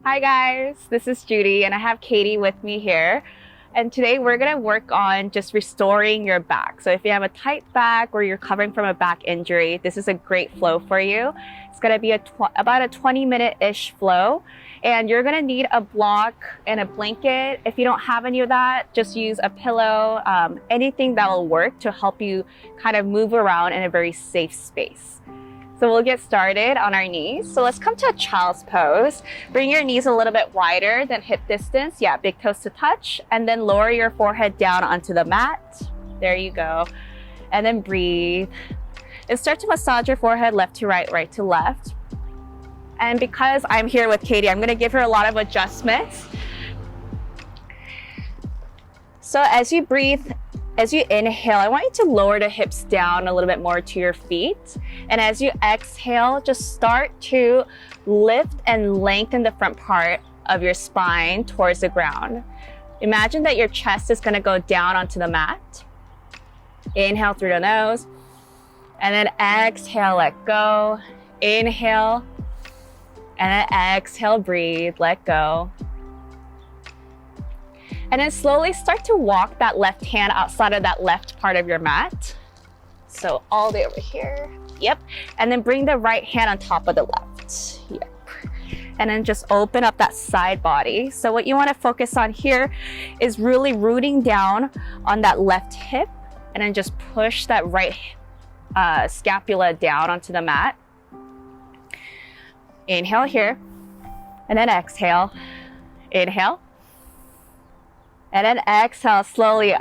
Hi guys, this is Judy and I have Katie with me here. And today we're gonna work on just restoring your back. So if you have a tight back or you're covering from a back injury, this is a great flow for you. It's gonna be about a 20-minute-ish flow. And you're gonna need a block and a blanket. If you don't have any of that, just use a pillow, anything that will work to help you kind of move around in a very safe space. So we'll get started on our knees. So let's come to a child's pose. Bring your knees a little bit wider than hip distance. Yeah, big toes to touch. And then lower your forehead down onto the mat. There you go. And then breathe. And start to massage your forehead left to right, right to left. And because I'm here with Katie, I'm gonna give her a lot of adjustments. So as you breathe, as you inhale, I want you to lower the hips down a little bit more to your feet. And as you exhale, just start to lift and lengthen the front part of your spine towards the ground. Imagine that your chest is gonna go down onto the mat. Inhale through the nose, and then exhale, let go. Inhale, and then exhale, breathe, let go. And then slowly start to walk that left hand outside of that left part of your mat. So all the way over here. Yep. And then bring the right hand on top of the left. Yep. And then just open up that side body. So what you want to focus on here is really rooting down on that left hip and then just push that right scapula down onto the mat. Inhale here and then exhale. Inhale. And then exhale, slowly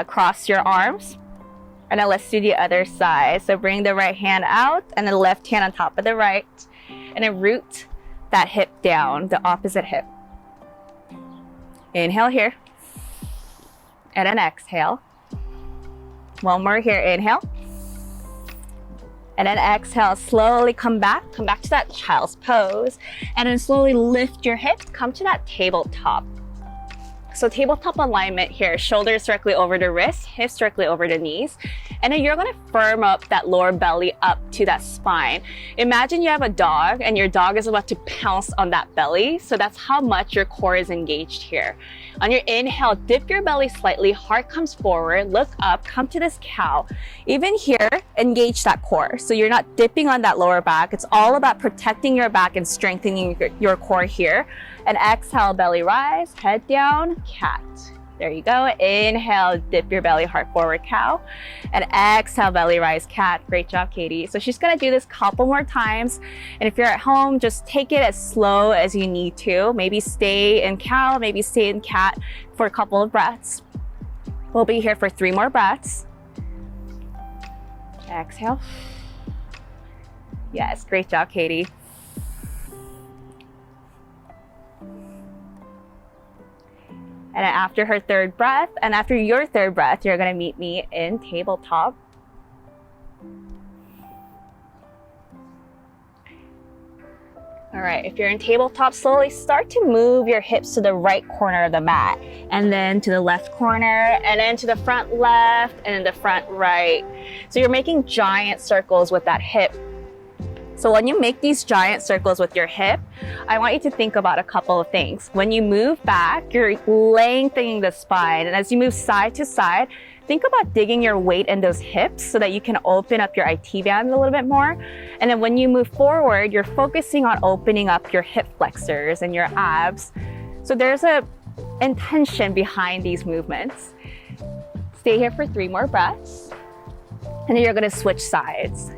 cross your arms. And then let's do the other side. So bring the right hand out and the left hand on top of the right. And then root that hip down, the opposite hip. Inhale here. And then exhale. One more here, inhale. And then exhale, slowly come back to that child's pose. And then slowly lift your hips, come to that tabletop. So tabletop alignment here, shoulders directly over the wrists, hips directly over the knees. And then you're gonna firm up that lower belly up to that spine. Imagine you have a dog and your dog is about to pounce on that belly. So that's how much your core is engaged here. On your inhale, dip your belly slightly, heart comes forward, look up, come to this cow. Even here, engage that core. So you're not dipping on that lower back. It's all about protecting your back and strengthening your core here. And exhale, belly rise, head down, cat. There you go. Inhale, dip your belly, heart forward, cow. And exhale, belly rise, cat. Great job, Katie. So she's gonna do this a couple more times. And if you're at home, just take it as slow as you need to. Maybe stay in cow, maybe stay in cat for a couple of breaths. We'll be here for 3 more breaths. Exhale. Yes, great job, Katie. And after her third breath, and after your third breath, you're gonna meet me in tabletop. All right, if you're in tabletop, slowly start to move your hips to the right corner of the mat, and then to the left corner, and then to the front left, and then the front right. So you're making giant circles with that hip. So when you make these giant circles with your hip, I want you to think about a couple of things. When you move back, you're lengthening the spine. And as you move side to side, think about digging your weight in those hips so that you can open up your IT band a little bit more. And then when you move forward, you're focusing on opening up your hip flexors and your abs. So there's a intention behind these movements. Stay here for 3 more breaths. And then you're gonna switch sides.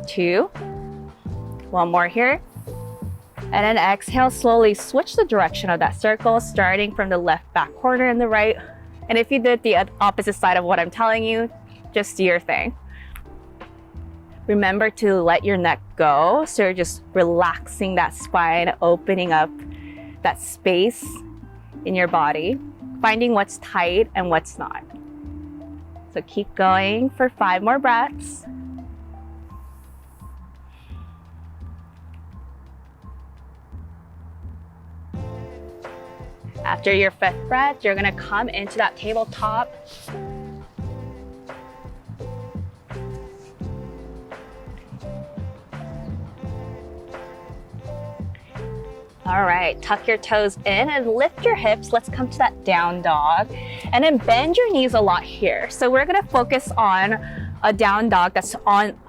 2, 1 more here. And then exhale, slowly switch the direction of that circle, starting from the left back corner and the right. And if you did the opposite side of what I'm telling you, just do your thing. Remember to let your neck go. So you're just relaxing that spine, opening up that space in your body, finding what's tight and what's not. So keep going for 5 more breaths. After your 5th breath, you're gonna come into that tabletop. All right, tuck your toes in and lift your hips. Let's come to that down dog. And then bend your knees a lot here. So we're gonna focus on a down dog that's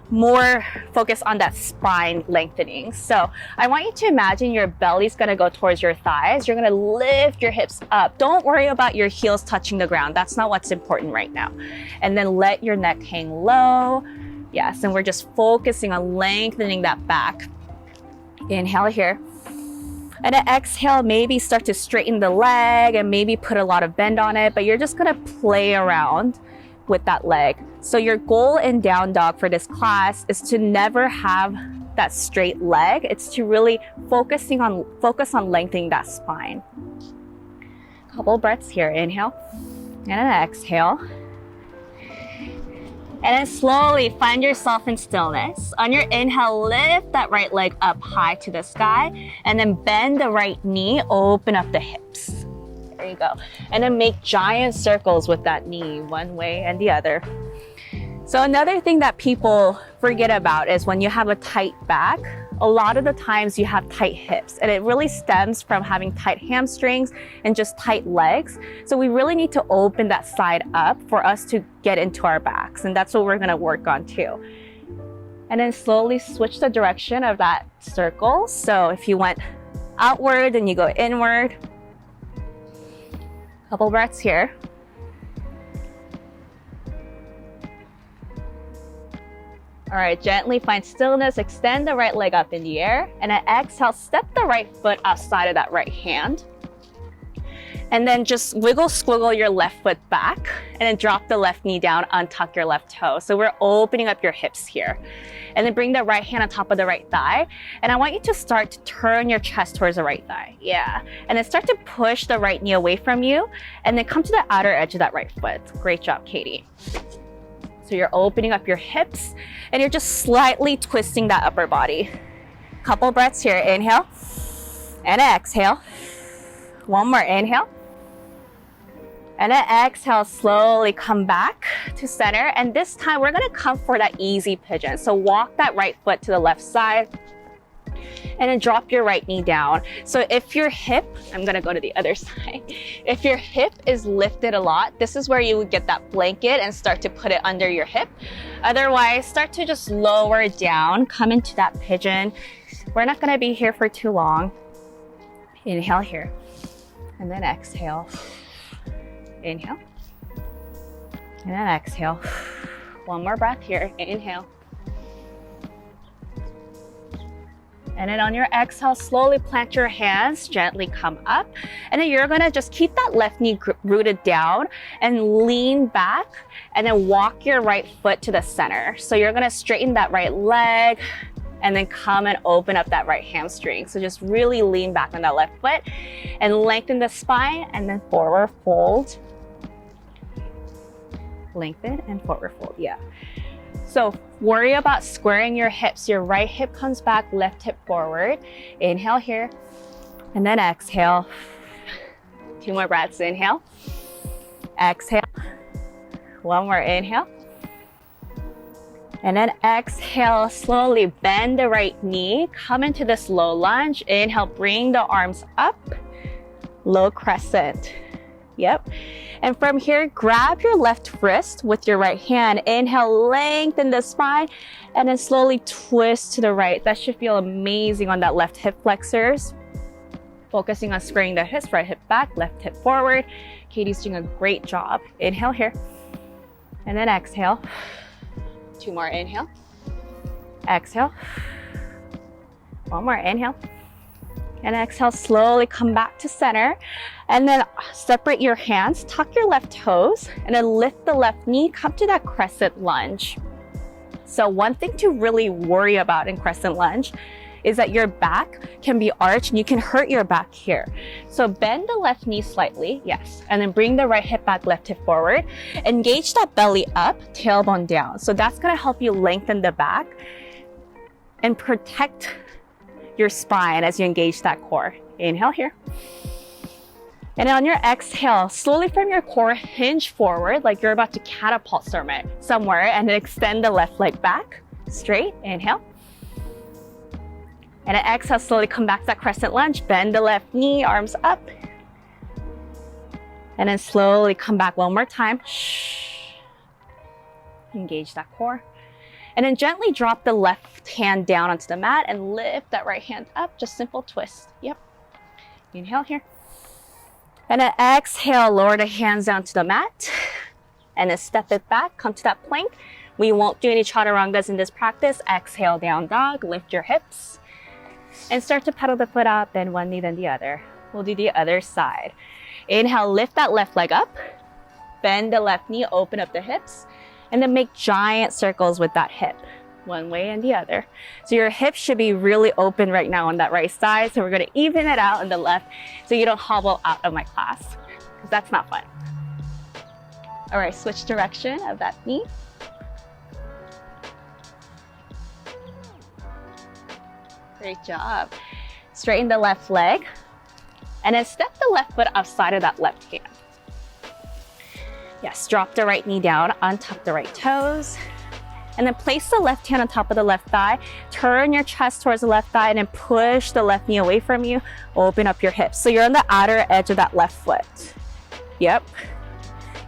more focused on that spine lengthening. So I want you to imagine your belly's gonna go towards your thighs. You're gonna lift your hips up. Don't worry about your heels touching the ground. That's not what's important right now. And then let your neck hang low. Yes, and we're just focusing on lengthening that back. Inhale here. And then exhale, maybe start to straighten the leg and maybe put a lot of bend on it, but you're just gonna play around with that leg. So your goal in down dog for this class is to never have that straight leg. It's to really focus on lengthening that spine. Couple breaths here. Inhale and then exhale. And then slowly find yourself in stillness. On your inhale, lift that right leg up high to the sky and then bend the right knee, open up the hips. There you go. And then make giant circles with that knee, one way and the other. So another thing that people forget about is when you have a tight back, a lot of the times you have tight hips, and it really stems from having tight hamstrings and just tight legs. So we really need to open that side up for us to get into our backs, and that's what we're gonna work on too. And then slowly switch the direction of that circle. So if you went outward and you go inward. Couple breaths here. All right, gently find stillness, extend the right leg up in the air, and then exhale, step the right foot outside of that right hand. And then just wiggle, squiggle your left foot back, and then drop the left knee down, untuck your left toe. So we're opening up your hips here. And then bring the right hand on top of the right thigh. And I want you to start to turn your chest towards the right thigh. Yeah. And then start to push the right knee away from you, and then come to the outer edge of that right foot. Great job, Katie. So you're opening up your hips and you're just slightly twisting that upper body. Couple breaths here. Inhale and exhale. One more inhale. And then exhale, slowly come back to center. And this time we're gonna come for that easy pigeon. So walk that right foot to the left side and then drop your right knee down. So if your hip, I'm gonna go to the other side. If your hip is lifted a lot, this is where you would get that blanket and start to put it under your hip. Otherwise, start to just lower it down, come into that pigeon. We're not gonna be here for too long. Inhale here, and then exhale. Inhale, and then exhale. One more breath here, inhale. And then on your exhale, slowly plant your hands, gently come up. And then you're gonna just keep that left knee rooted down and lean back and then walk your right foot to the center. So you're gonna straighten that right leg and then come and open up that right hamstring. So just really lean back on that left foot and lengthen the spine and then forward fold. Lengthen and forward fold, yeah. So worry about squaring your hips. Your right hip comes back, left hip forward. Inhale here, and then exhale. 2 more breaths, inhale. Exhale. 1 more inhale. And then exhale, slowly bend the right knee, come into this low lunge. Inhale, bring the arms up, low crescent. Yep. And from here, grab your left wrist with your right hand. Inhale, lengthen the spine, and then slowly twist to the right. That should feel amazing on that left hip flexors. Focusing on squaring the hips, right hip back, left hip forward. Katie's doing a great job. Inhale here, and then exhale. 2 more, inhale. Exhale. 1 more, inhale. And exhale, slowly come back to center. And then separate your hands, tuck your left toes, and then lift the left knee, come to that crescent lunge. So one thing to really worry about in crescent lunge is that your back can be arched and you can hurt your back here. So bend the left knee slightly, yes, and then bring the right hip back, left hip forward. Engage that belly up, tailbone down. So that's gonna help you lengthen the back and protect your spine as you engage that core. Inhale here. And on your exhale, slowly from your core, hinge forward like you're about to catapult somewhere, and then extend the left leg back, straight, inhale. And then exhale, slowly come back to that crescent lunge. Bend the left knee, arms up. And then slowly come back one more time. Engage that core. And then gently drop the left hand down onto the mat and lift that right hand up. Just simple twist. Yep. Inhale here. And then exhale, lower the hands down to the mat. And then step it back, come to that plank. We won't do any chaturangas in this practice. Exhale, down dog, lift your hips. And start to pedal the foot out, then one knee, then the other. We'll do the other side. Inhale, lift that left leg up. Bend the left knee, open up the hips. And then make giant circles with that hip, one way and the other. So your hips should be really open right now on that right side. So we're gonna even it out on the left so you don't hobble out of my class, because that's not fun. All right, switch direction of that knee. Great job. Straighten the left leg and then step the left foot outside of that left hand. Yes, drop the right knee down, untuck the right toes, and then place the left hand on top of the left thigh. Turn your chest towards the left thigh and then push the left knee away from you. Open up your hips. So you're on the outer edge of that left foot. Yep.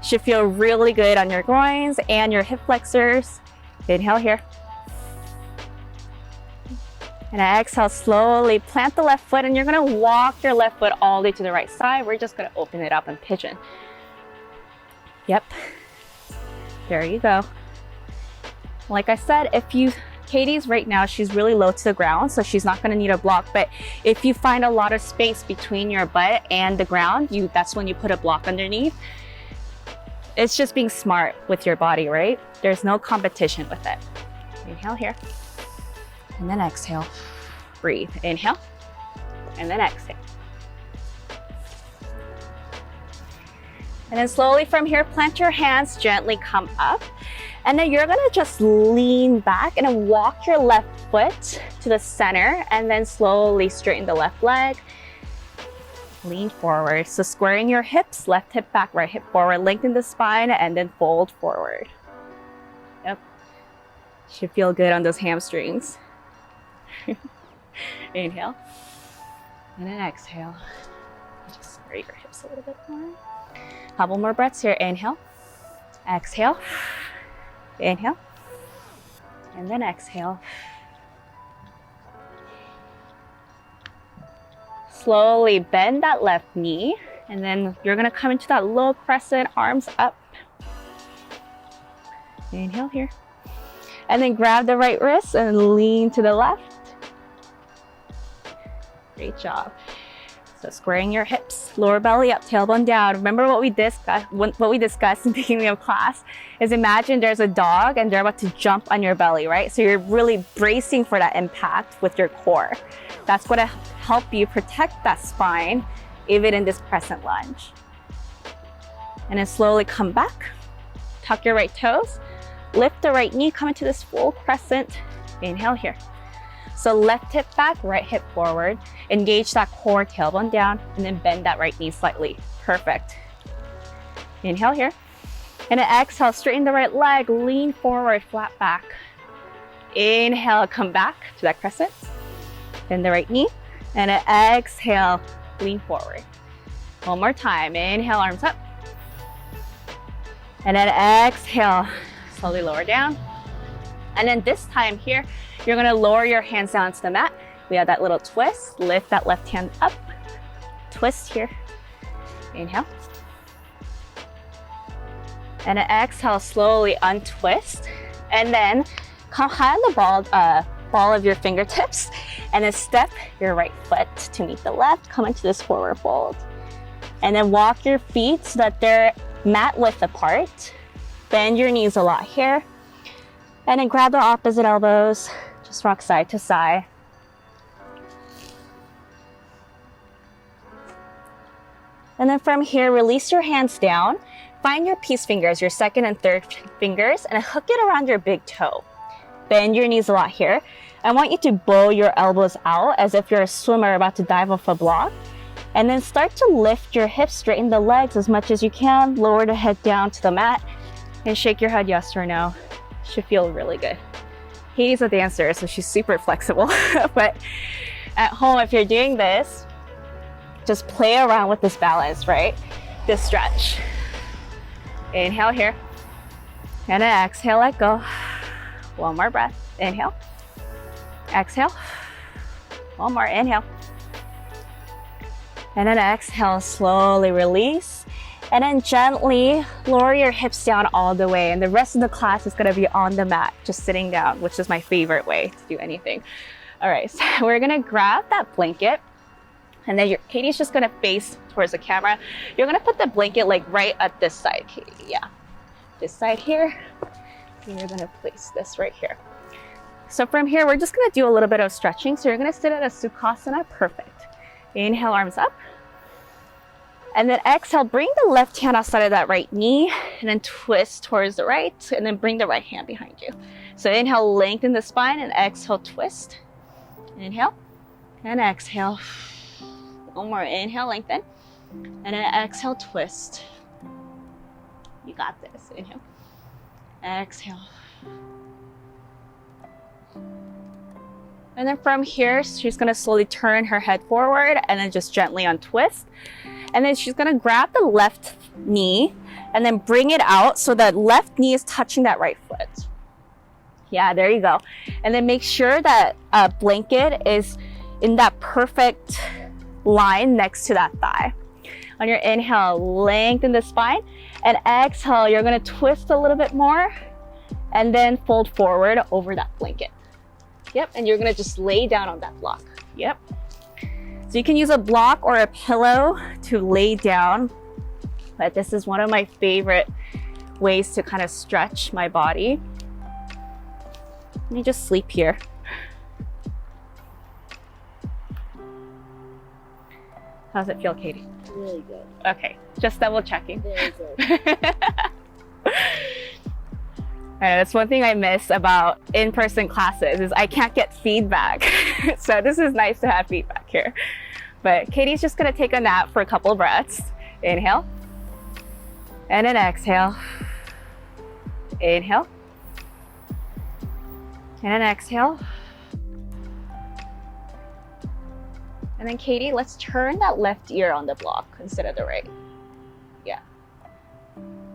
Should feel really good on your groins and your hip flexors. Inhale here. And exhale, slowly plant the left foot and you're gonna walk your left foot all the way to the right side. We're just gonna open it up and pigeon. Yep, there you go. Like I said, Katie's right now, she's really low to the ground, so she's not gonna need a block, but if you find a lot of space between your butt and the ground, that's when you put a block underneath. It's just being smart with your body, right? There's no competition with it. Inhale here, and then exhale. Breathe, inhale, and then exhale. And then slowly from here, plant your hands, gently come up. And then you're gonna just lean back and then walk your left foot to the center and then slowly straighten the left leg. Lean forward. So squaring your hips, left hip back, right hip forward, lengthen the spine and then fold forward. Yep. Should feel good on those hamstrings. Inhale. And then exhale. Just square your hips a little bit more. Couple more breaths here. Inhale, exhale, inhale, and then exhale. Slowly bend that left knee, and then you're gonna come into that low crescent, arms up. Inhale here. And then grab the right wrist and lean to the left. Great job. So squaring your hips, lower belly up, tailbone down. Remember what we discussed in the beginning of class is imagine there's a dog and they're about to jump on your belly, right? So you're really bracing for that impact with your core. That's going to help you protect that spine, even in this crescent lunge. And then slowly come back, tuck your right toes, lift the right knee, come into this full crescent. Inhale here. So left hip back, right hip forward. Engage that core, tailbone down, and then bend that right knee slightly. Perfect. Inhale here. And then exhale, straighten the right leg, lean forward, flat back. Inhale, come back to that crescent. Bend the right knee. And then exhale, lean forward. One more time. Inhale, arms up. And then exhale, slowly lower down. And then this time here, you're gonna lower your hands down to the mat. We have that little twist. Lift that left hand up. Twist here. Inhale. And then exhale, slowly untwist. And then come high on the ball of your fingertips. And then step your right foot to meet the left. Come into this forward fold. And then walk your feet so that they're mat width apart. Bend your knees a lot here. And then grab the opposite elbows. Just rock side to side. And then from here, release your hands down. Find your peace fingers, your second and third fingers, and hook it around your big toe. Bend your knees a lot here. I want you to bow your elbows out as if you're a swimmer about to dive off a block. And then start to lift your hips, straighten the legs as much as you can. Lower the head down to the mat and shake your head yes or no. Should feel really good. Katie's a dancer, so she's super flexible, but At home, if you're doing this, just play around with this balance, right? This stretch. Inhale here. And then exhale, let go. One more breath. Inhale. Exhale. One more. Inhale. And then exhale, slowly release. And then gently lower your hips down all the way. And the rest of the class is gonna be on the mat, just sitting down, which is my favorite way to do anything. All right, so we're gonna grab that blanket. And then Katie's just gonna face towards the camera. You're gonna put the blanket like right at this side, Katie. Yeah, this side here. And you're gonna place this right here. So from here, we're just gonna do a little bit of stretching. So you're gonna sit at a Sukhasana, perfect. Inhale, arms up. And then exhale, bring the left hand outside of that right knee and then twist towards the right and then bring the right hand behind you. So inhale, lengthen the spine and exhale, twist. Inhale and exhale. One more, inhale, lengthen. And then exhale, twist. You got this, inhale. Exhale. And then from here, she's gonna slowly turn her head forward and then just gently untwist. And then she's gonna grab the left knee and then bring it out so that left knee is touching that right foot. Yeah, there you go. And then make sure that blanket is in that perfect line next to that thigh. On your inhale, lengthen the spine, and exhale, you're gonna twist a little bit more and then fold forward over that blanket. Yep, and you're gonna just lay down on that block. Yep. So you can use a block or a pillow to lay down, but this is one of my favorite ways to kind of stretch my body. Let me just sleep here. How's it feel, Katie? Really good. Okay, just double checking. Very good. That's one thing I miss about in-person classes is I can't get feedback. So this is nice to have feedback here. But Katie's just gonna take a nap for a couple breaths. Inhale. And then exhale. Inhale. And then exhale. And then Katie, let's turn that left ear on the block instead of the right. Yeah.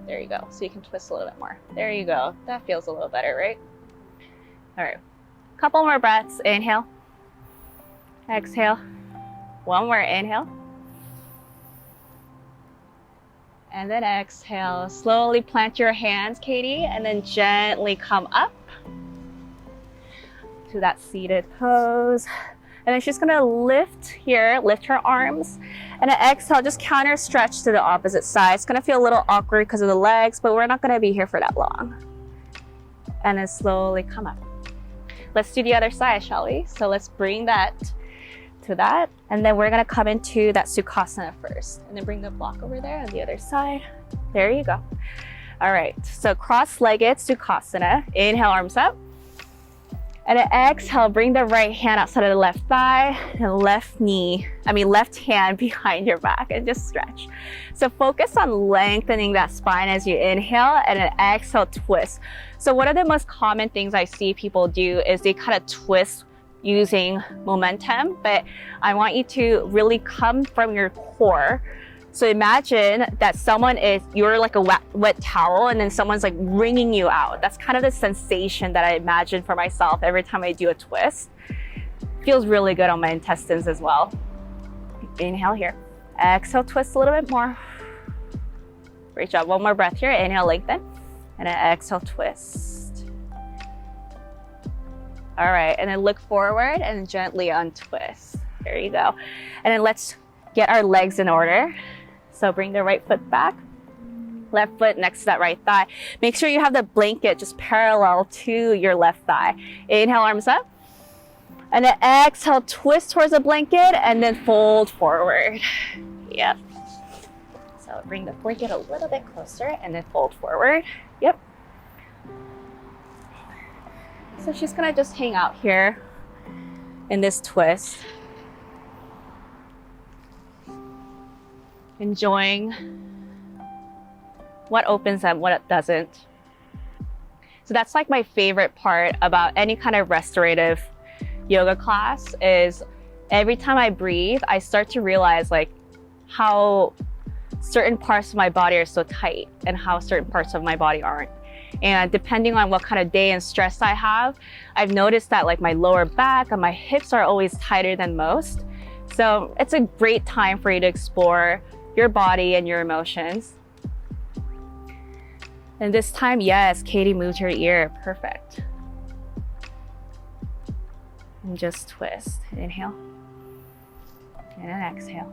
There you go. So you can twist a little bit more. There you go. That feels a little better, right? All right. Couple more breaths. Inhale. Exhale. One more. Inhale. And then exhale. Slowly plant your hands, Katie, and then gently come up to that seated pose. And then she's gonna lift here, lift her arms, and then exhale, just counter stretch to the opposite side. It's gonna feel a little awkward because of the legs, but we're not gonna be here for that long. And then slowly come up. Let's do the other side, shall we? So let's bring that to that. And then we're gonna come into that Sukhasana first. And then bring the block over there on the other side. There you go. All right, so cross-legged Sukhasana. Inhale, arms up. And then exhale, bring the right hand outside of the left thigh and left hand behind your back and just stretch. So focus on lengthening that spine as you inhale and then exhale, twist. So one of the most common things I see people do is they kind of twist using momentum, but I want you to really come from your core. So imagine that you're like a wet towel and then someone's like wringing you out. That's kind of the sensation that I imagine for myself every time I do a twist. Feels really good on my intestines as well. Inhale here. Exhale, twist a little bit more. Great job. One more breath here. Inhale, lengthen. And then exhale, twist. All right, and then look forward and gently untwist. There you go. And then let's get our legs in order. So bring the right foot back, left foot next to that right thigh. Make sure you have the blanket just parallel to your left thigh. Inhale, arms up. And then exhale, twist towards the blanket and then fold forward. Yep. So bring the blanket a little bit closer and then fold forward. Yep. So she's gonna just hang out here in this twist. Enjoying what opens and what it doesn't. So that's like my favorite part about any kind of restorative yoga class is Every time I breathe, I start to realize like how certain parts of my body are so tight and how certain parts of my body aren't. And depending on what kind of day and stress I have, I've noticed that like my lower back and my hips are always tighter than most. So it's a great time for you to explore your body and your emotions. And this time, yes, Katie moved her ear. Perfect. And just twist. Inhale. And then exhale.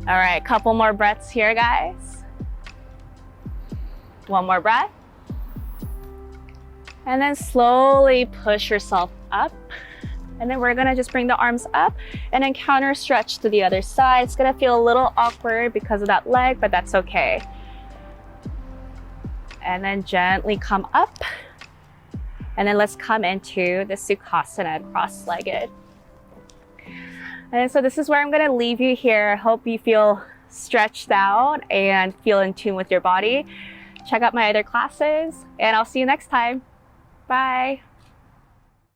All right, couple more breaths here, guys. One more breath. And then slowly push yourself up. And then we're gonna just bring the arms up and then counter stretch to the other side. It's gonna feel a little awkward because of that leg, but that's okay. And then gently come up. And then let's come into the Sukhasana, cross-legged. And so this is where I'm gonna leave you here. I hope you feel stretched out and feel in tune with your body. Check out my other classes and I'll see you next time. Bye.